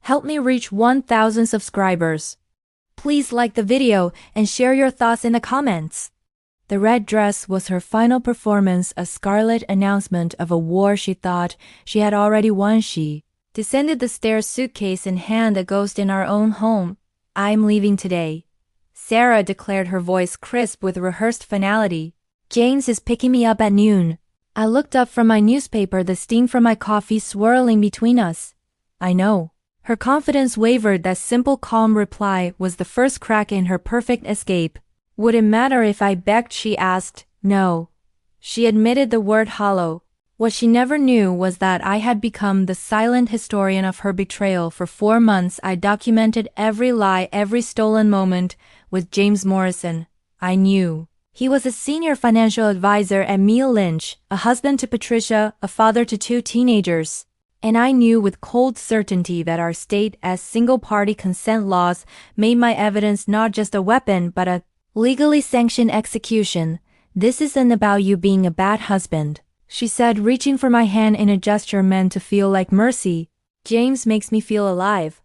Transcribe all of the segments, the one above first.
Help me reach 1,000 subscribers. Please like the video and share your thoughts in the comments. The red dress was her final performance, a scarlet announcement of a war she thought she had already won. She descended the stairs, suitcase in hand, a ghost in our own home. I'm leaving today, Sarah declared, her voice crisp with rehearsed finality. James is picking me up at noon. I looked up from my newspaper, the steam from my coffee swirling between us. I know. Her confidence wavered. That simple, calm reply was the first crack in her perfect escape. Would it matter if I begged? She asked. No. She admitted, the word hollow. What she never knew was that I had become the silent historian of her betrayal. For 4 months I documented every lie, every stolen moment with James Morrison. I knew. He was a senior financial advisor at Merrill Lynch, a husband to Patricia, a father to 2 teenagers. And I knew with cold certainty that our state as single-party consent laws made my evidence not just a weapon but a legally sanctioned execution. This isn't about you being a bad husband, she said, reaching for my hand in a gesture meant to feel like mercy. James makes me feel alive.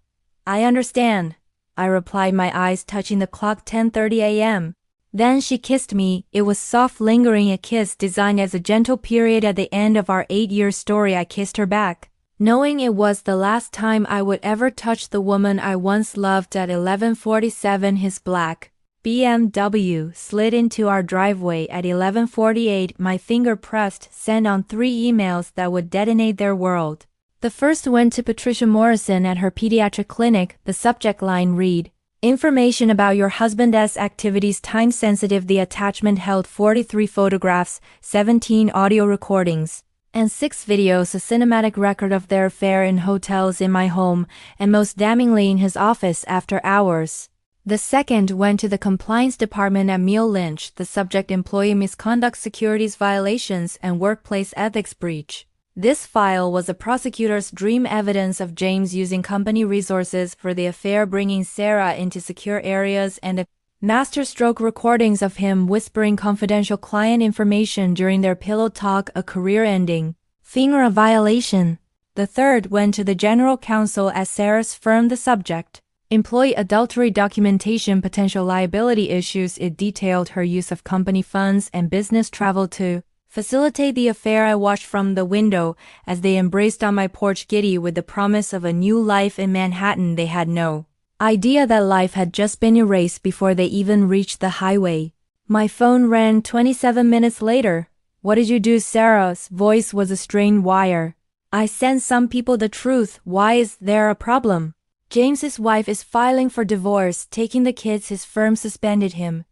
I understand, I replied, my eyes touching the clock. 10:30 a.m. Then she kissed me. It was soft, lingering, a kiss designed as a gentle period at the end of our 8-year story. I kissed her back, knowing it was the last time I would ever touch the woman I once loved. At 11:47 his black BMW slid into our driveway. At 11:48 my finger pressed send on 3 emails that would detonate their world. The first went to Patricia Morrison at her pediatric clinic. The subject line read, "Information about your husband's activities, time sensitive." The attachment held 43 photographs, 17 audio recordings, and 6 videos, a cinematic record of their affair in hotels, in my home, and most damningly in his office after hours. The second went to the compliance department at Merrill Lynch. The subject, employee misconduct, securities violations, and workplace ethics breach. This file was the prosecutor's dream, evidence of James using company resources for the affair, bringing Sarah into secure areas, and a masterstroke recordings of him whispering confidential client information during their pillow talk, a career-ending FINRA violation. The third went to the general counsel at Sarah's firm. The subject, employee adultery documentation, potential liability issues. It detailed her use of company funds and business travel to facilitate the affair. I watched from the window as they embraced on my porch, giddy with the promise of a new life in Manhattan. They had no idea that life had just been erased before they even reached the highway. My phone rang 27 minutes later. What did you do? Sarah's voice was a strained wire. I sent some people the truth. Why is there a problem? James's wife is filing for divorce, taking the kids. His firm suspended him.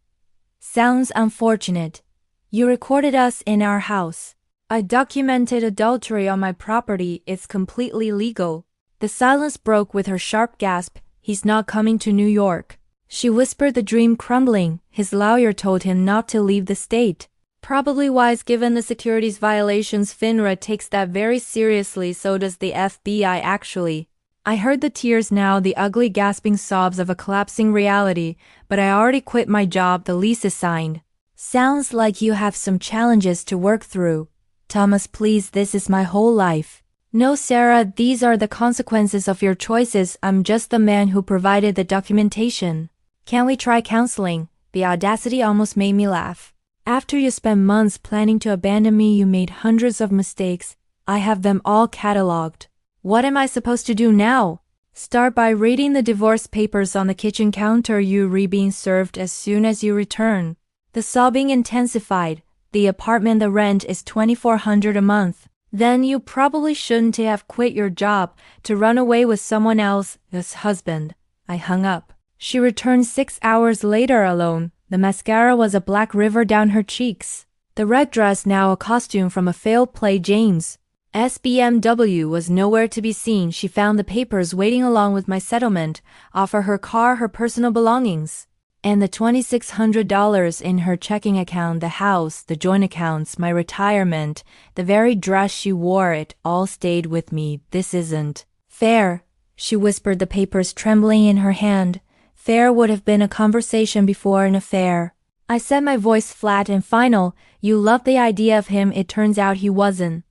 Sounds unfortunate. You recorded us in our house. I documented adultery on my property. It's completely legal. The silence broke with her sharp gasp. He's not coming to New York, she whispered, the dream crumbling. His lawyer told him not to leave the state. Probably wise, given the securities violations. FINRA takes that very seriously. So does the FBI, actually. I heard the tears now, the ugly gasping sobs of a collapsing reality. But I already quit my job. The lease is signed. Sounds like you have some challenges to work through. Thomas, please, this is my whole life. No, Sarah, these are the consequences of your choices. I'm just the man who provided the documentation. Can we try counseling? The audacity almost made me laugh. After you spent months planning to abandon me, you made hundreds of mistakes. I have them all cataloged. What am I supposed to do now? Start by reading the divorce papers on the kitchen counter. You being served as soon as you return. The sobbing intensified. The apartment, the rent is $2,400 a month. Then you probably shouldn't have quit your job to run away with someone else's husband. I hung up. She returned 6 hours later alone. The mascara was a black river down her cheeks. The red dress now a costume from a failed play. James' BMW was nowhere to be seen. She found the papers waiting along with my settlement offer, her car, her personal belongings, and the $2,600 in her checking account, the house, the joint accounts, my retirement, the very dress she wore. It all stayed with me. This isn't fair, she whispered, the papers trembling in her hand. Fair would have been a conversation before an affair. I said, my voice flat and final. You loved the idea of him. It turns out he wasn't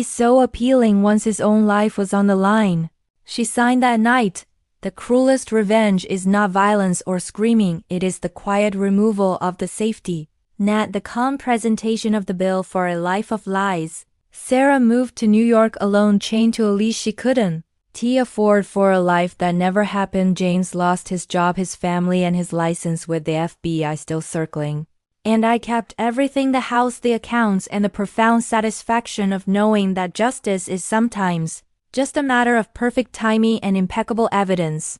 so appealing once his own life was on the line. She signed that night. The cruelest revenge is not violence or screaming, it is the quiet removal of the safety net, the calm presentation of the bill for a life of lies. Sarah moved to New York alone, chained to a leash she couldn't afford for a life that never happened. James lost his job, his family, and his license, with the FBI still circling. And I kept everything: the house, the accounts, and the profound satisfaction of knowing that justice is sometimes just a matter of perfect timing and impeccable evidence.